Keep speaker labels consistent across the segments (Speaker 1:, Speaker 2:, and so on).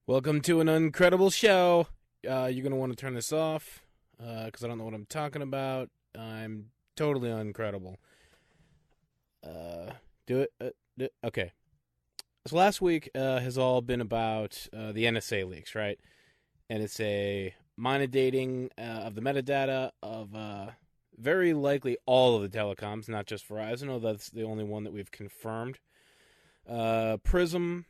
Speaker 1: Welcome to an Uncredible show. You're going to want to turn this off because I don't know what I'm talking about. I'm totally uncredible. Do it. Okay. So last week has all been about the NSA leaks, right? NSA dating of the metadata of very likely all of the telecoms, not just Verizon, although that's the only one that we've confirmed. Prism,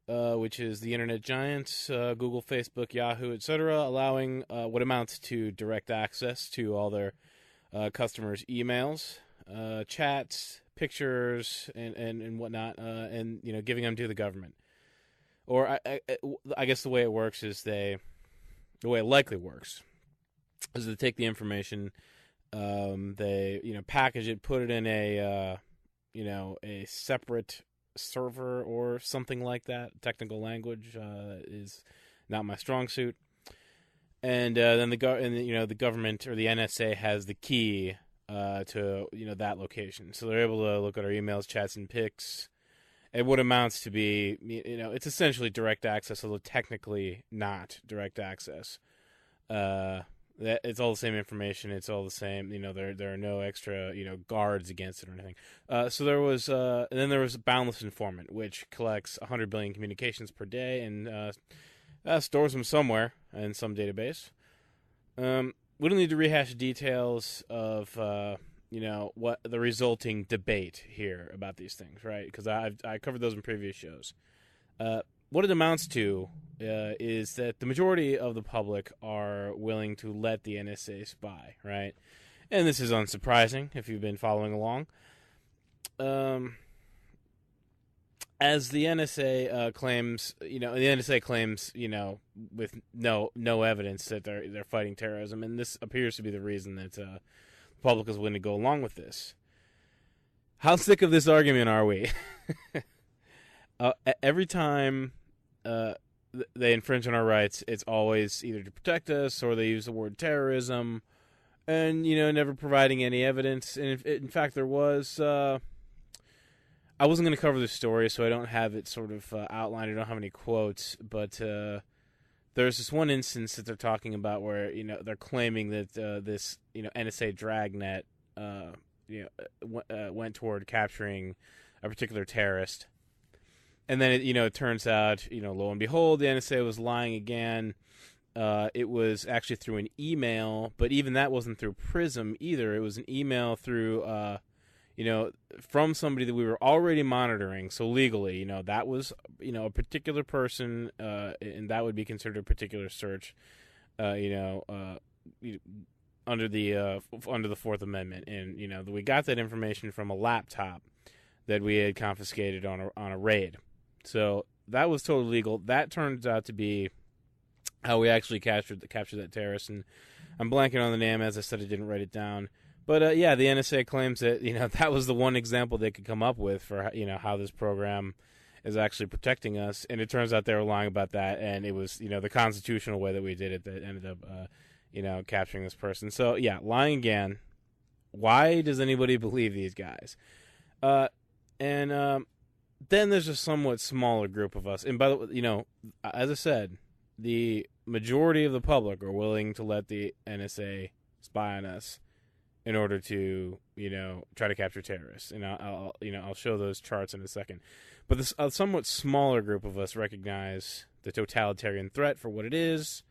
Speaker 1: which is the internet giants, Google, Facebook, Yahoo, etc., allowing what amounts to direct access to all their customers' emails, chats, pictures, and whatnot, and giving them to the government. Or I guess the way it works is the way it likely works is they take the information, they package it, put it in a separate server or something like that. Technical language is not my strong suit, and then the government or the NSA has the key to that location, so they're able to look at our emails, chats, and pics. And what amounts to be, it's essentially direct access, although technically not direct access. That it's all the same information. It's all the same. There are no extra guards against it or anything. So there was, and then there was Boundless Informant, which collects 100 billion communications per day and stores them somewhere in some database. We don't need to rehash details of what the resulting debate here about these things, right? Because I covered those in previous shows. What it amounts to is that the majority of the public are willing to let the NSA spy, right? And this is unsurprising if you've been following along. As the NSA claims, with no evidence that they're fighting terrorism, and this appears to be the reason that the public is willing to go along with this. How sick of this argument are we? Every time they infringe on our rights, it's always either to protect us or they use the word terrorism, and never providing any evidence. And in fact, there was. I wasn't going to cover this story, so I don't have it sort of outlined. I don't have any quotes, but there's this one instance that they're talking about where they're claiming that this NSA dragnet went toward capturing a particular terrorist. And then it turns out, lo and behold, the NSA was lying again. It was actually through an email, but even that wasn't through Prism either. It was an email through, from somebody that we were already monitoring. So legally, that was, a particular person, and that would be considered a particular search, under the Fourth Amendment. And we got that information from a laptop that we had confiscated on a raid. So that was totally legal. That turns out to be how we actually captured that terrorist. And I'm blanking on the name. As I said, I didn't write it down. But the NSA claims that that was the one example they could come up with for how this program is actually protecting us. And it turns out they were lying about that, and it was the constitutional way that we did it that ended up capturing this person. So yeah, lying again. Why does anybody believe these guys? Then there's a somewhat smaller group of us. And by the way, as I said, the majority of the public are willing to let the NSA spy on us in order to, try to capture terrorists. And I'll show those charts in a second. But this a somewhat smaller group of us recognize the totalitarian threat for what it is,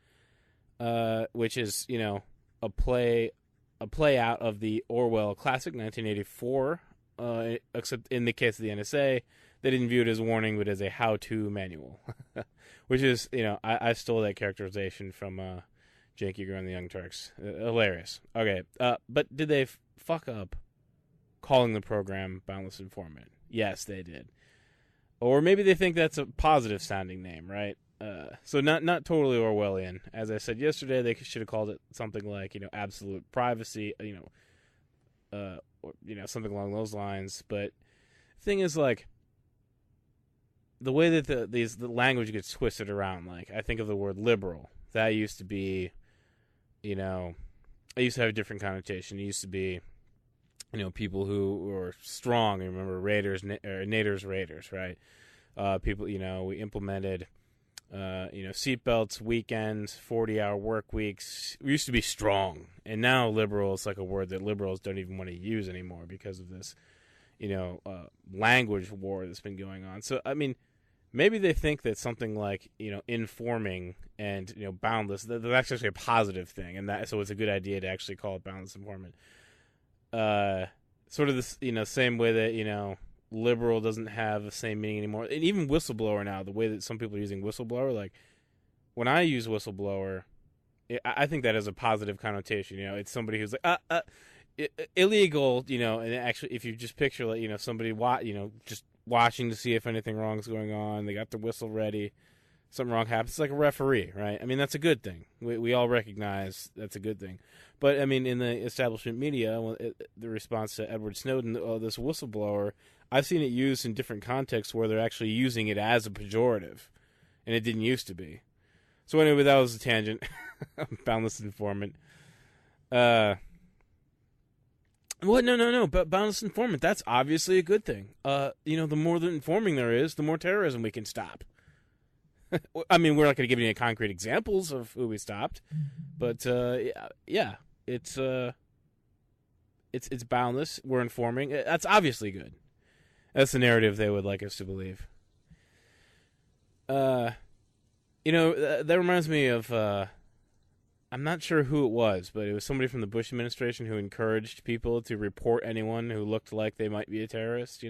Speaker 1: which is, a play out of the Orwell classic 1984. Except in the case of the NSA, they didn't view it as a warning, but as a how-to manual, which is, I stole that characterization from Jake Yeager and the Young Turks. Hilarious. Okay, but did they fuck up calling the program Boundless Informant? Yes, they did. Or maybe they think that's a positive-sounding name, right? So not totally Orwellian. As I said yesterday, they should have called it something like, absolute privacy, or something along those lines. But the thing is, like, the way that the language gets twisted around, like, I think of the word liberal. That used to be, it used to have a different connotation. It used to be, people who were strong. You remember Raiders, Raiders, right? People, we implemented Seatbelts, weekends, 40-hour work weeks. We used to be strong, and now liberal is like a word that liberals don't even want to use anymore because of this, language war that's been going on. So, I mean, maybe they think that something like, informing and, boundless, that's actually a positive thing, and so it's a good idea to actually call it boundless informant. Sort of this, same way that, liberal doesn't have the same meaning anymore. And even whistleblower now, the way that some people are using whistleblower, like, when I use whistleblower, I think that has a positive connotation. It's somebody who's like, illegal, and actually, if you just picture, like, somebody, just watching to see if anything wrong is going on, they got their whistle ready, something wrong happens, it's like a referee, right? I mean, that's a good thing. We all recognize that's a good thing. But, I mean, in the establishment media, the response to Edward Snowden, this whistleblower, I've seen it used in different contexts where they're actually using it as a pejorative, and it didn't used to be. So anyway, that was a tangent. Boundless informant. Well, no. But boundless informant, that's obviously a good thing. The more the informing there is, the more terrorism we can stop. I mean, we're not going to give you any concrete examples of who we stopped, but yeah, it's boundless. We're informing. That's obviously good. That's the narrative they would like us to believe. That reminds me of, I'm not sure who it was, but it was somebody from the Bush administration who encouraged people to report anyone who looked like they might be a terrorist,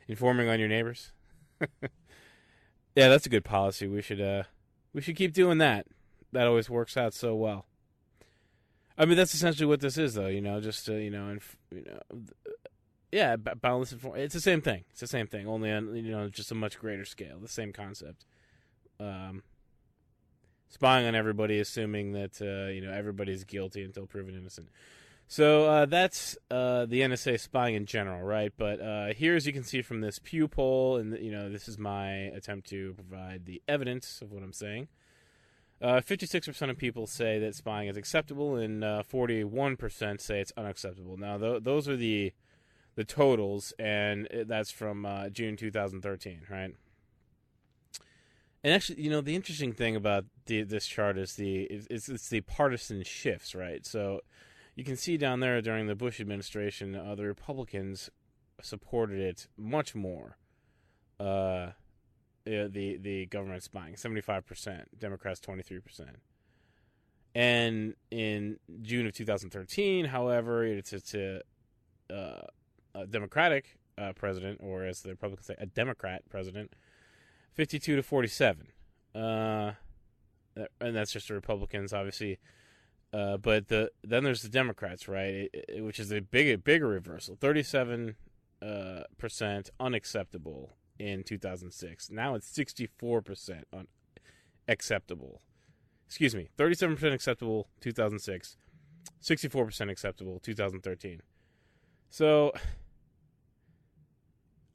Speaker 1: informing on your neighbors. Yeah, that's a good policy. We should keep doing that. That always works out so well. I mean, that's essentially what this is, though. Yeah, boundless information. It's the same thing. It's the same thing, only on just a much greater scale. The same concept. Spying on everybody, assuming that everybody's guilty until proven innocent. So that's the NSA spying in general, right? But here, as you can see from this Pew poll, and this is my attempt to provide the evidence of what I'm saying. 56% of people say that spying is acceptable, and 41% say it's unacceptable. Now, those are the totals, and that's from June 2013, right? And actually, the interesting thing about this chart is it's the partisan shifts, right? So you can see down there during the Bush administration, the Republicans supported it much more. The government spying, 75%, Democrats 23%. And in June of 2013, however, it's a Democratic president, or as the Republicans say, a Democrat president, 52 to 47. And that's just the Republicans, obviously. But then there's the Democrats, right? Which is a bigger reversal. 37% unacceptable in 2006. Now it's 64% acceptable. Excuse me, 37% acceptable 2006, 64% acceptable 2013. So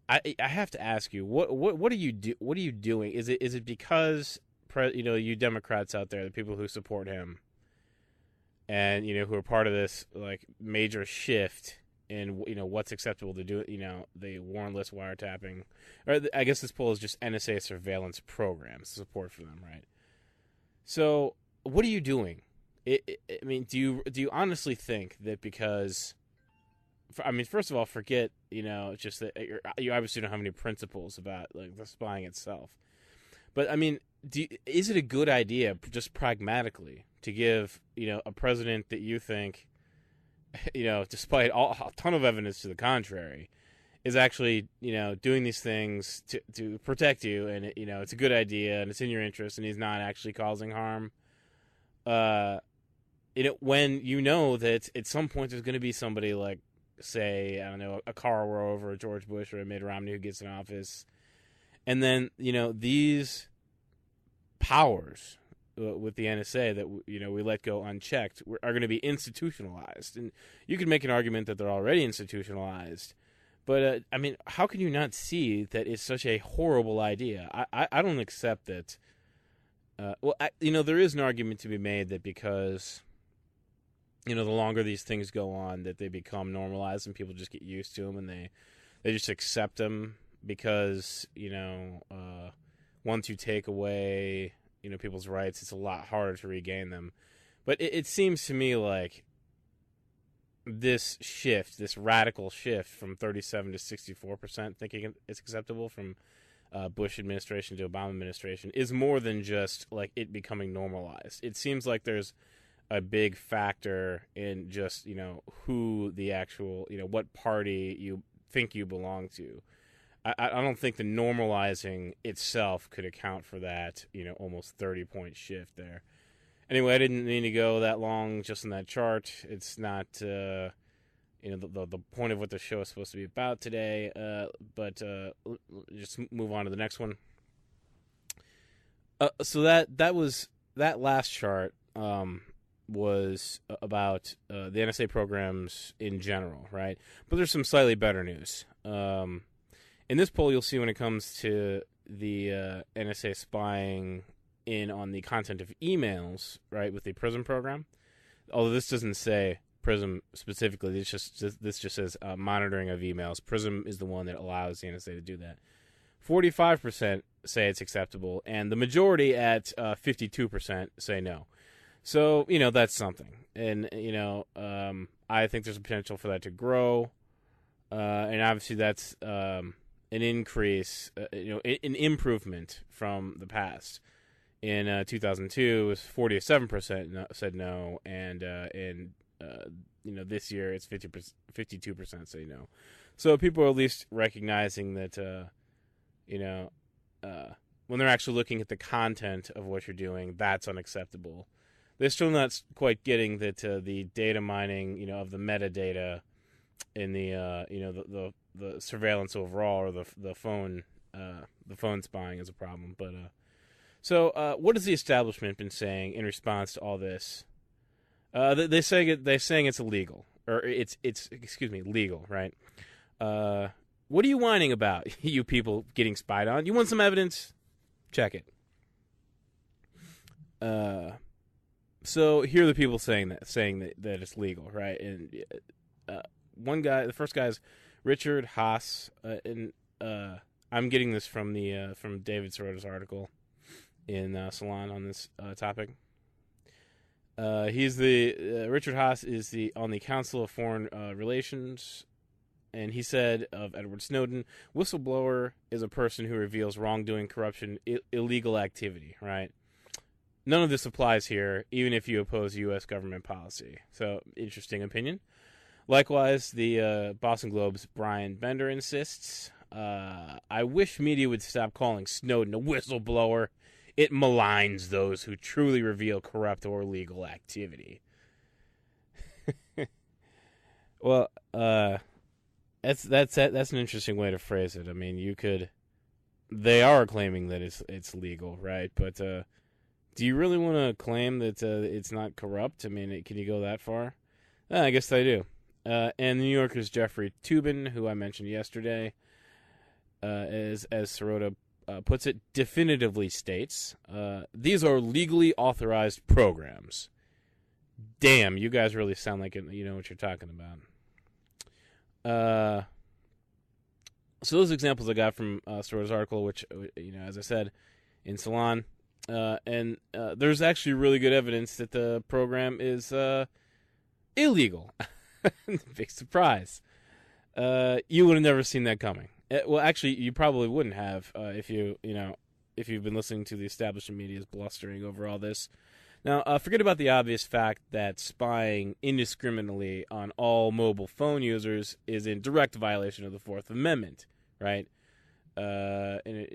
Speaker 1: I have to ask you, what are you doing? Is it because you Democrats out there, the people who support him, and who are part of this like major shift in what's acceptable to do, the warrantless wiretapping, or I guess this poll is just NSA surveillance programs, support for them, right? So what are you doing? I mean, do you honestly think that because, I mean, first of all, forget just that you obviously don't have any principles about like the spying itself, but I mean, is it a good idea just pragmatically to give a president that you think, despite a ton of evidence to the contrary, is actually doing these things to protect you, and it's a good idea and it's in your interest, and he's not actually causing harm? When that at some point there's going to be somebody like, say, I don't know, a Karl Rove or a George Bush or a Mitt Romney who gets in office, and then these powers with the NSA that we let go unchecked are going to be institutionalized. And you could make an argument that they're already institutionalized, but I mean, how can you not see that it's such a horrible idea? I don't accept that. There is an argument to be made that because the longer these things go on, that they become normalized and people just get used to them, and they just accept them because once you take away, people's rights, it's a lot harder to regain them. But it seems to me like this radical shift from 37 to 64% thinking it's acceptable from Bush administration to Obama administration is more than just like it becoming normalized. It seems like there's a big factor in just, who the actual, what party you think you belong to. I don't think the normalizing itself could account for that, almost 30-point shift there. Anyway, I didn't mean to go that long just in that chart. It's not, the point of what the show is supposed to be about today. But just move on to the next one. So that last chart was about the NSA programs in general, right? But there's some slightly better news. In this poll, you'll see when it comes to the NSA spying in on the content of emails, right, with the PRISM program. Although this doesn't say PRISM specifically, this just says monitoring of emails. PRISM is the one that allows the NSA to do that. 45% say it's acceptable, and the majority at 52% say no. So, that's something. And, I think there's a potential for that to grow. And obviously that's an increase, an improvement from the past. In 2002, it was 47% said no, and this year it's 52% say no. So people are at least recognizing that, when they're actually looking at the content of what you're doing, that's unacceptable. They're still not quite getting that the data mining, of the metadata in the the surveillance overall, or the phone spying is a problem, but. So, what has the establishment been saying in response to all this? They're saying it's illegal, or it's legal, right? What are you whining about, you people getting spied on? You want some evidence? Check it. So here are the people saying that it's legal, right? And the first guy is Richard Haas, and I'm getting this from David Sirota's article in Salon on this topic. He's Richard Haas is on the Council of Foreign Relations, and he said of Edward Snowden, whistleblower is a person who reveals wrongdoing, corruption, illegal activity, right? None of this applies here, even if you oppose U.S. government policy. So, interesting opinion. Likewise, the Boston Globe's Brian Bender insists, I wish media would stop calling Snowden a whistleblower. It maligns those who truly reveal corrupt or illegal activity. Well, that's an interesting way to phrase it. I mean, they are claiming that it's legal, right? But do you really want to claim that it's not corrupt? I mean, can you go that far? I guess they do. And the New Yorker's Jeffrey Toobin, who I mentioned yesterday, as Sirota puts it, definitively states, these are legally authorized programs. Damn, you guys really sound like you know what you're talking about. So those examples I got from Sirota's article, which, as I said, in Salon, and there's actually really good evidence that the program is illegal. Big surprise. You would have never seen that coming. Well, actually, you probably wouldn't have if you've been listening to the establishment media's blustering over all this. Now, forget about the obvious fact that spying indiscriminately on all mobile phone users is in direct violation of the Fourth Amendment, right? And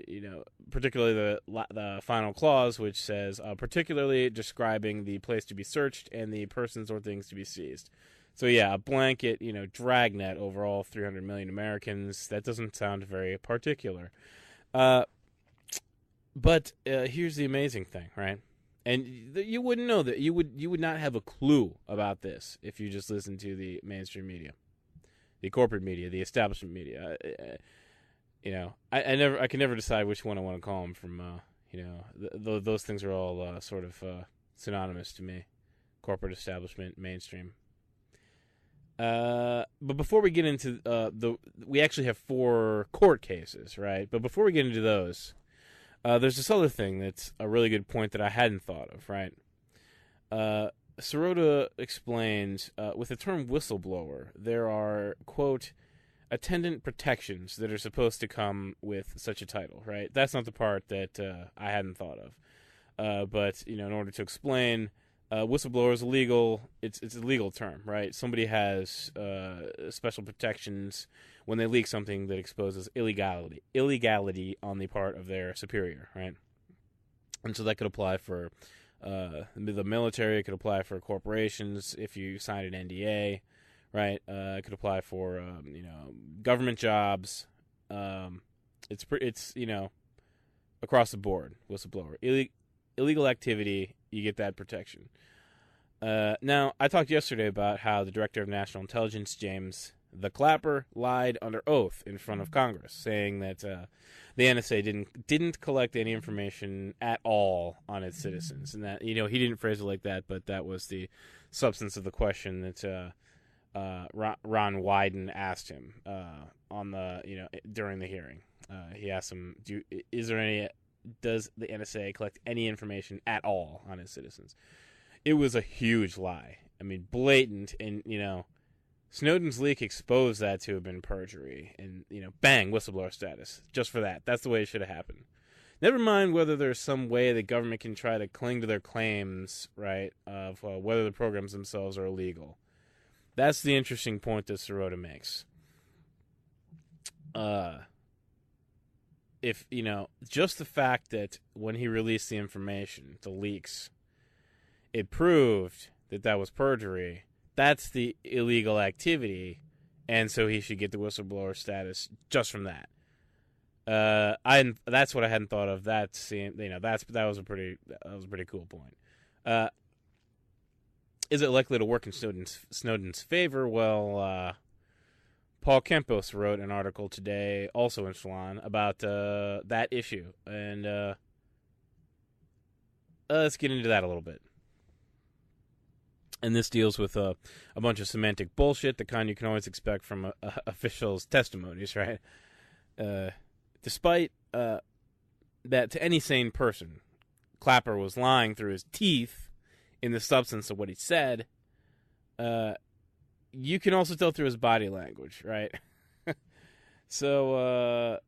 Speaker 1: particularly the final clause, which says particularly describing the place to be searched and the persons or things to be seized. So yeah, a blanket, dragnet over all 300 million Americans. That doesn't sound very particular. But here's the amazing thing, right? And you wouldn't know that. You would not have a clue about this if you just listened to the mainstream media, the corporate media, the establishment media. I can never decide which one I want to call them from. Those things are all sort of synonymous to me: corporate, establishment, mainstream. But before we get into we actually have 4 court cases, right? But before we get into those, There's this other thing that's a really good point that I hadn't thought of, right? Sirota explains, with the term whistleblower, there are, quote, attendant protections that are supposed to come with such a title, right? That's not the part that I hadn't thought of. But, in order to explain, whistleblower is illegal. It's a legal term, right? Somebody has special protections when they leak something that exposes illegality on the part of their superior, right? And so that could apply for the military. It could apply for corporations if you sign an NDA, right? It could apply for government jobs. It's across the board. Whistleblower, illegal activity, you get that protection. Now, I talked yesterday about how the Director of National Intelligence, James the Clapper, lied under oath in front of Congress, saying that the NSA didn't collect any information at all on its citizens, and that he didn't phrase it like that, but that was the substance of the question that Ron Wyden asked him on the during the hearing. He asked him, does the NSA collect any information at all on its citizens? It was a huge lie. I mean, blatant, and Snowden's leak exposed that to have been perjury, and bang, whistleblower status just for that. That's the way it should have happened. Never mind whether there's some way the government can try to cling to their claims, right, of whether the programs themselves are illegal. That's the interesting point that Sirota makes. If just the fact that when he released the information, the leaks, it proved that was perjury. That's the illegal activity, and so he should get the whistleblower status just from that. That's what I hadn't thought of. That was a pretty cool point. Is it likely to work in Snowden's favor? Well, Paul Campos wrote an article today, also in Salon, about that issue, and let's get into that a little bit. And this deals with a bunch of semantic bullshit, the kind you can always expect from officials' testimonies, right? Despite that to any sane person, Clapper was lying through his teeth in the substance of what he said, you can also tell through his body language, right? So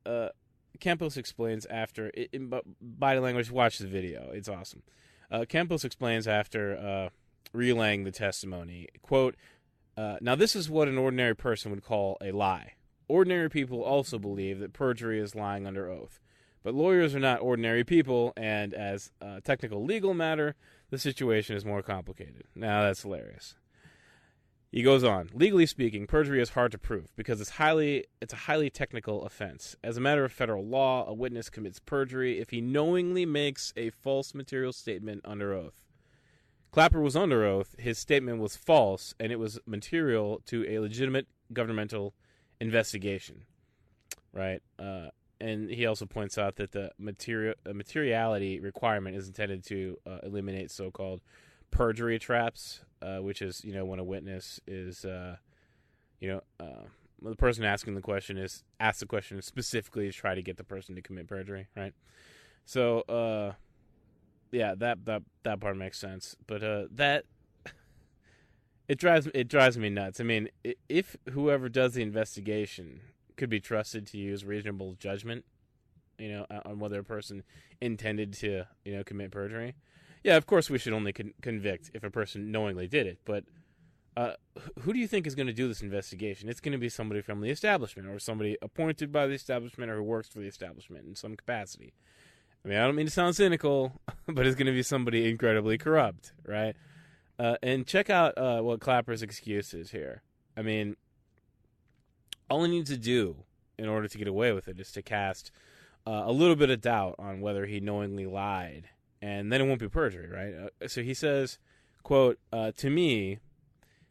Speaker 1: Campos explains after, in body language, watch the video. It's awesome. Campos explains after relaying the testimony, quote, now this is what an ordinary person would call a lie. Ordinary people also believe that perjury is lying under oath. But lawyers are not ordinary people, and as a technical legal matter, the situation is more complicated. Now that's hilarious. He goes on, legally speaking, perjury is hard to prove because it's a highly technical offense. As a matter of federal law, a witness commits perjury if he knowingly makes a false material statement under oath. Clapper was under oath, his statement was false, and it was material to a legitimate governmental investigation, right? And he also points out that the materiality requirement is intended to eliminate so-called perjury traps, which is, when a witness is, the person asking the question asks the question specifically to try to get the person to commit perjury, right? So, yeah, that part makes sense, but that it drives me nuts. I mean, if whoever does the investigation could be trusted to use reasonable judgment, on whether a person intended to, commit perjury, yeah, of course we should only convict if a person knowingly did it. But who do you think is going to do this investigation? It's going to be somebody from the establishment or somebody appointed by the establishment or who works for the establishment in some capacity. I mean, I don't mean to sound cynical, but it's going to be somebody incredibly corrupt, right? And check out what Clapper's excuse is here. I mean, all he needs to do in order to get away with it is to cast a little bit of doubt on whether he knowingly lied, and then it won't be perjury, right? So he says, quote, to me,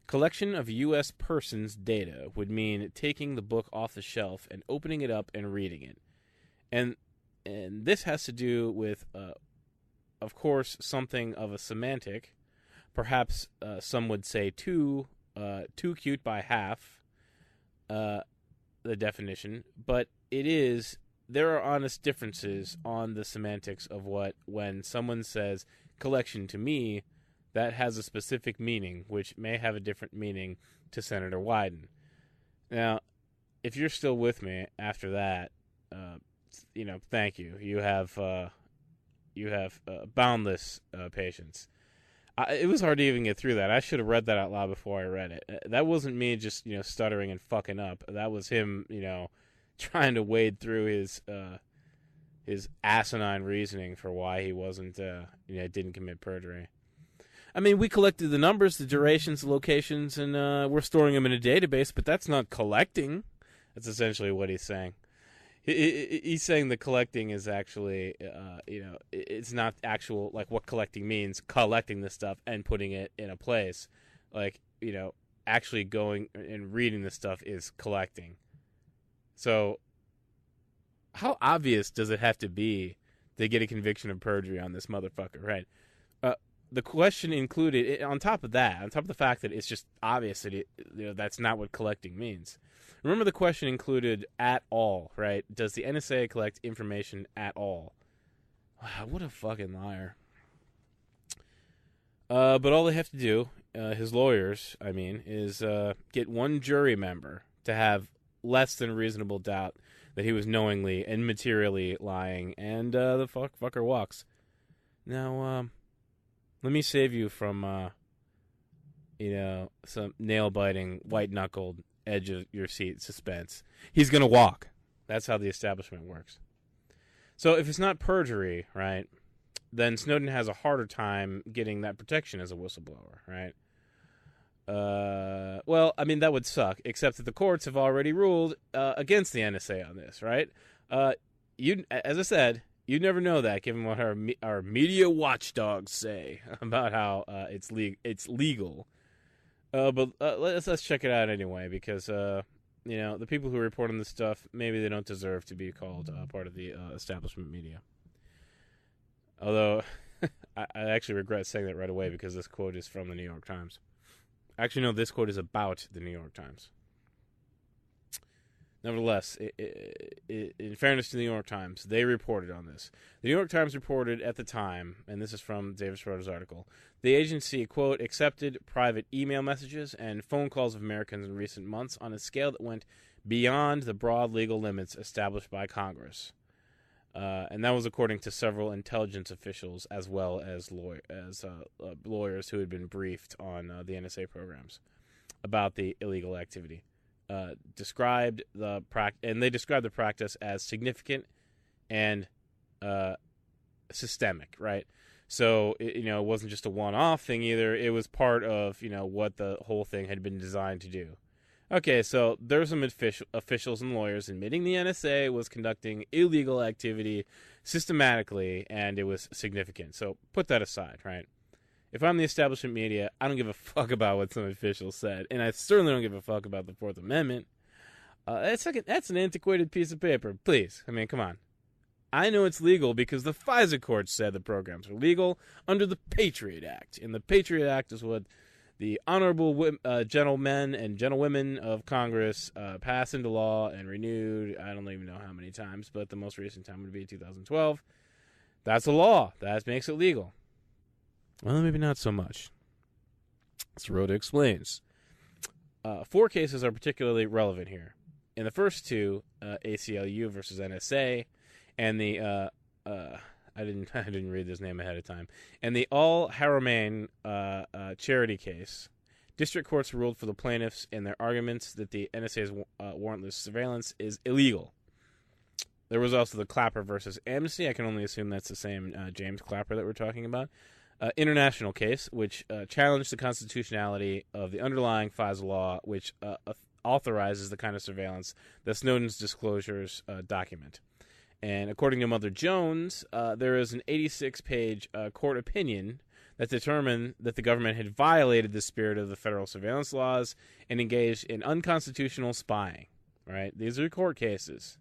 Speaker 1: collection of U.S. persons' data would mean taking the book off the shelf and opening it up and reading it. And this has to do with, of course, something of a semantic. Perhaps some would say too cute by half, the definition. But it is there are honest differences on the semantics of when someone says collection to me, that has a specific meaning, which may have a different meaning to Senator Wyden. Now, if you're still with me after that, thank you. You have boundless patience. It was hard to even get through that. I should have read that out loud before I read it. That wasn't me just stuttering and fucking up. That was him trying to wade through his asinine reasoning for why he wasn't didn't commit perjury. I mean, we collected the numbers, the durations, the locations, and we're storing them in a database, but that's not collecting. That's essentially what he's saying. He's saying the collecting is actually, it's not actual, like what collecting means, collecting this stuff and putting it in a place. Like, actually going and reading this stuff is collecting. So, how obvious does it have to be to get a conviction of perjury on this motherfucker, right? The question included, on top of the fact that it's just obvious that that's not what collecting means. Remember, the question included at all, right? Does the NSA collect information at all? Wow, what a fucking liar. But all they have to do, his lawyers, is get one jury member to have less than reasonable doubt that he was knowingly and materially lying, and the fucker walks. Now, let me save you from, some nail-biting, white-knuckled, edge-of-your-seat suspense. He's going to walk. That's how the establishment works. So if it's not perjury, right, then Snowden has a harder time getting that protection as a whistleblower, right? That would suck, except that the courts have already ruled against the NSA on this, right? As I said, you never know that, given what our media watchdogs say about how it's legal. But let's check it out anyway, because the people who report on this stuff, maybe they don't deserve to be called part of the establishment media. Although I actually regret saying that right away, because this quote is from the New York Times. Actually, no, this quote is about the New York Times. Nevertheless, in fairness to the New York Times, they reported on this. The New York Times reported at the time, and this is from David Schroeder's article, the agency, quote, accepted private email messages and phone calls of Americans in recent months on a scale that went beyond the broad legal limits established by Congress. And that was according to several intelligence officials, as well as lawyers who had been briefed on the NSA programs about the illegal activity. Described the practice as significant and systemic, right? So it wasn't just a one-off thing either. It was part of what the whole thing had been designed to do. Okay, so there's some officials and lawyers admitting the NSA was conducting illegal activity systematically, and it was significant. So put that aside, right? If I'm the establishment media, I don't give a fuck about what some officials said, and I certainly don't give a fuck about the Fourth Amendment. That's an antiquated piece of paper. Please, come on. I know it's legal because the FISA court said the programs are legal under the Patriot Act, and the Patriot Act is what the honorable gentlemen and gentlewomen of Congress passed into law and renewed. I don't even know how many times, but the most recent time would be 2012. That's a law. That makes it legal. Well, maybe not so much. As Rhoda explains. 4 cases are particularly relevant here. In the first 2, ACLU versus NSA, and the I didn't read this name ahead of time, and the Al Haramain charity case, district courts ruled for the plaintiffs in their arguments that the NSA's warrantless surveillance is illegal. There was also the Clapper versus Amnesty. I can only assume that's the same James Clapper that we're talking about. International case, which challenged the constitutionality of the underlying FISA law, which authorizes the kind of surveillance that Snowden's disclosures document. And according to Mother Jones, there is an 86-page court opinion that determined that the government had violated the spirit of the federal surveillance laws and engaged in unconstitutional spying. Right? These are court cases.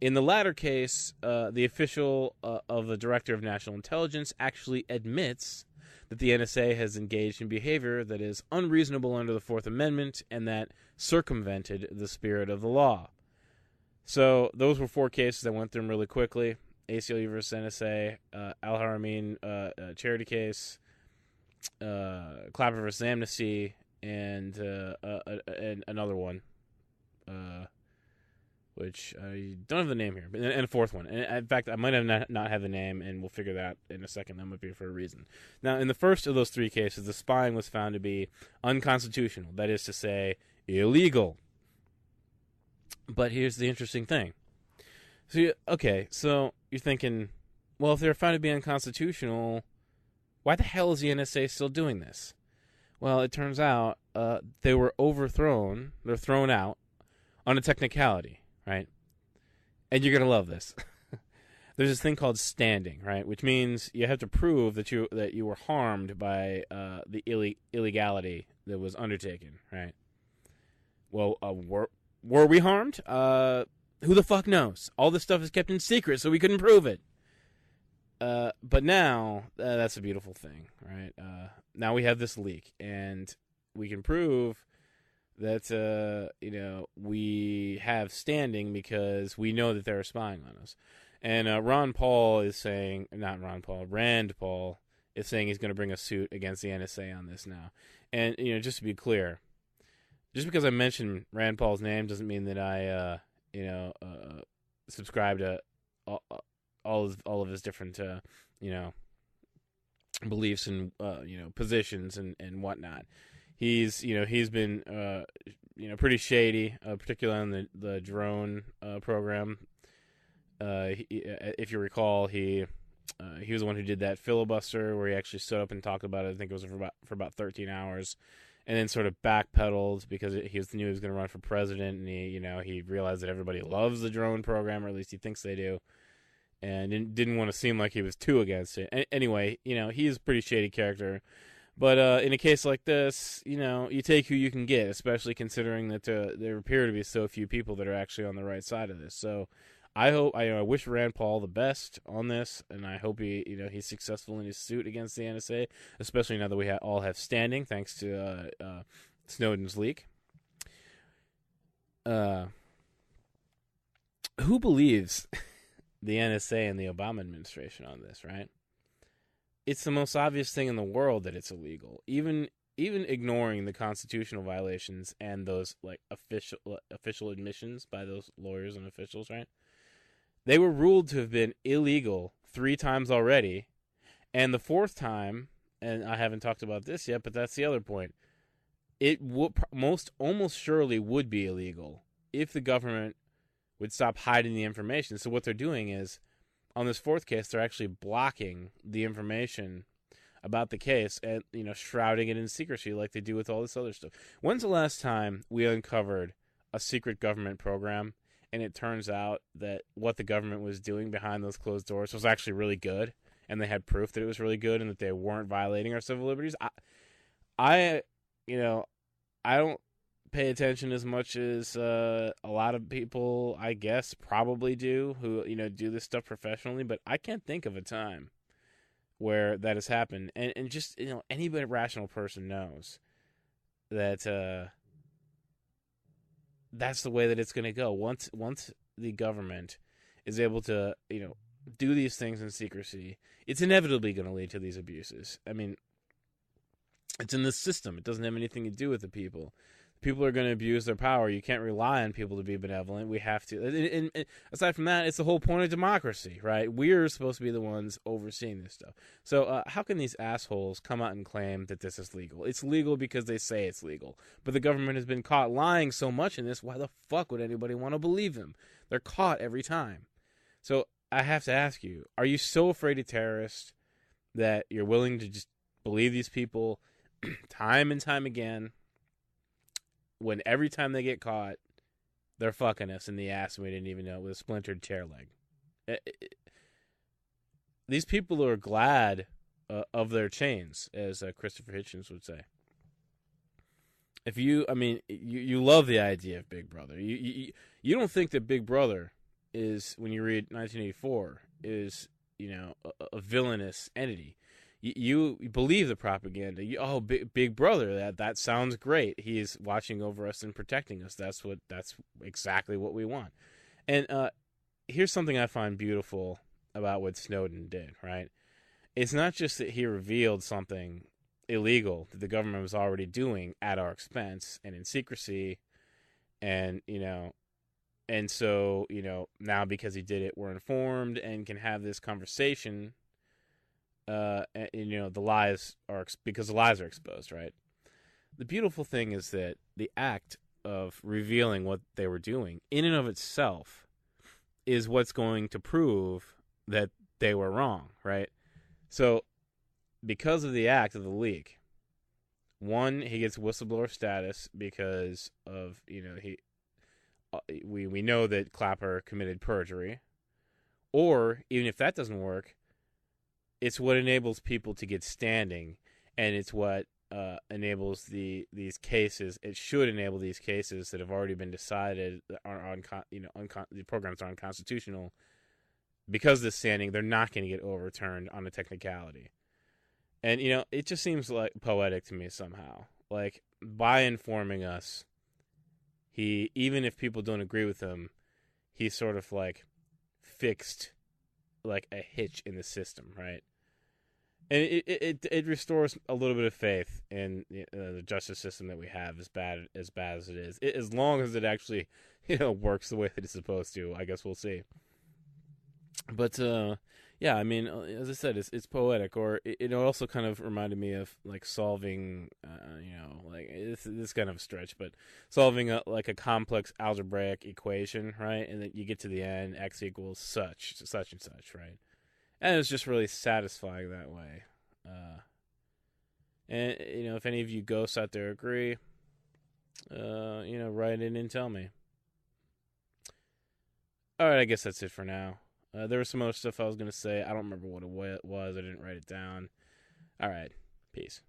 Speaker 1: In the latter case, the official of the Director of National Intelligence actually admits that the NSA has engaged in behavior that is unreasonable under the Fourth Amendment and that circumvented the spirit of the law. So those were 4 cases. I went through them really quickly. ACLU versus NSA, Al Haramein charity case, Clapper versus Amnesty, and another one, which I don't have the name here, but and a 4th one. And in fact, I might have not have the name, and we'll figure that out in a second. That might be for a reason. Now, in the first of those 3 cases, the spying was found to be unconstitutional. That is to say, illegal. But here's the interesting thing. So you're thinking, well, if they're found to be unconstitutional, why the hell is the NSA still doing this? Well, it turns out they were overthrown. They're thrown out on a technicality, right? And you're gonna love this. There's this thing called standing, right? Which means you have to prove that you were harmed by the illegality that was undertaken, right? Well, were we harmed? Who the fuck knows? All this stuff is kept in secret, so we couldn't prove it. But now, that's a beautiful thing, right? Now we have this leak, and we can prove that, we have standing because we know that they're spying on us. And Rand Paul is saying he's going to bring a suit against the NSA on this now. And, just to be clear, just because I mentioned Rand Paul's name doesn't mean that I, subscribe to all of his different, beliefs and, positions and whatnot. He's been, pretty shady, particularly on the drone program. If you recall, he was the one who did that filibuster where he actually stood up and talked about it. I think it was for about 13 hours. And then sort of backpedaled because knew he was going to run for president, and he realized that everybody loves the drone program, or at least he thinks they do, and didn't want to seem like he was too against it. Anyway, he's a pretty shady character, but in a case like this, you take who you can get, especially considering that there appear to be so few people that are actually on the right side of this. So I wish Rand Paul the best on this, and I hope he's successful in his suit against the NSA, especially now that we all have standing thanks to Snowden's leak. Who believes the NSA and the Obama administration on this, right? It's the most obvious thing in the world that it's illegal. Even ignoring the constitutional violations and those official admissions by those lawyers and officials, right? They were ruled to have been illegal 3 times already, and the 4th time, and I haven't talked about this yet, but that's the other point. It almost surely would be illegal if the government would stop hiding the information. So what they're doing is, on this 4th case, they're actually blocking the information about the case and shrouding it in secrecy like they do with all this other stuff. When's the last time we uncovered a secret government program and it turns out that what the government was doing behind those closed doors was actually really good, and they had proof that it was really good and that they weren't violating our civil liberties? I don't pay attention as much as a lot of people, I guess, probably do, who do this stuff professionally, but I can't think of a time where that has happened. And just any rational person knows that that's the way that it's going to go. Once the government is able to do these things in secrecy, it's inevitably going to lead to these abuses. I mean, it's in the system. It doesn't have anything to do with the people. People are going to abuse their power. You can't rely on people to be benevolent. We have to. And aside from that, it's the whole point of democracy, right? We're supposed to be the ones overseeing this stuff. So how can these assholes come out and claim that this is legal? It's legal because they say it's legal. But the government has been caught lying so much in this, why the fuck would anybody want to believe them? They're caught every time. So I have to ask you, are you so afraid of terrorists that you're willing to just believe these people time and time again, when every time they get caught, they're fucking us in the ass and we didn't even know, with a splintered chair leg? These people are glad of their chains, as Christopher Hitchens would say. If you love the idea of Big Brother. You don't think that Big Brother is, when you read 1984, is a villainous entity. You believe the propaganda. Big Brother, that sounds great. He's watching over us and protecting us. That's exactly what we want. And here's something I find beautiful about what Snowden did, right? It's not just that he revealed something illegal that the government was already doing at our expense and in secrecy, and and so now because he did it, we're informed and can have this conversation. And, the lies are because the lies are exposed, right? The beautiful thing is that the act of revealing what they were doing, in and of itself, is what's going to prove that they were wrong, right? So, because of the act of the leak, one, he gets whistleblower status because of we know that Clapper committed perjury, or even if that doesn't work, it's what enables people to get standing, and it's what enables these cases. It should enable these cases that have already been decided the programs are unconstitutional. Because of this standing, they're not going to get overturned on a technicality. And, it just seems like poetic to me somehow. Like, by informing us, even if people don't agree with him, he sort of, like, fixed, like, a hitch in the system, right? And it restores a little bit of faith in the justice system that we have, as bad as it is. As long as it actually, works the way that it's supposed to, I guess we'll see. But yeah, I mean, as I said, it's poetic, or it also kind of reminded me of like solving, like it's kind of a stretch, but solving a complex algebraic equation, right? And then you get to the end, x equals such and such, right? And it's just really satisfying that way. And if any of you ghosts out there agree, write in and tell me. All right, I guess that's it for now. There was some other stuff I was going to say. I don't remember what it was. I didn't write it down. All right. Peace.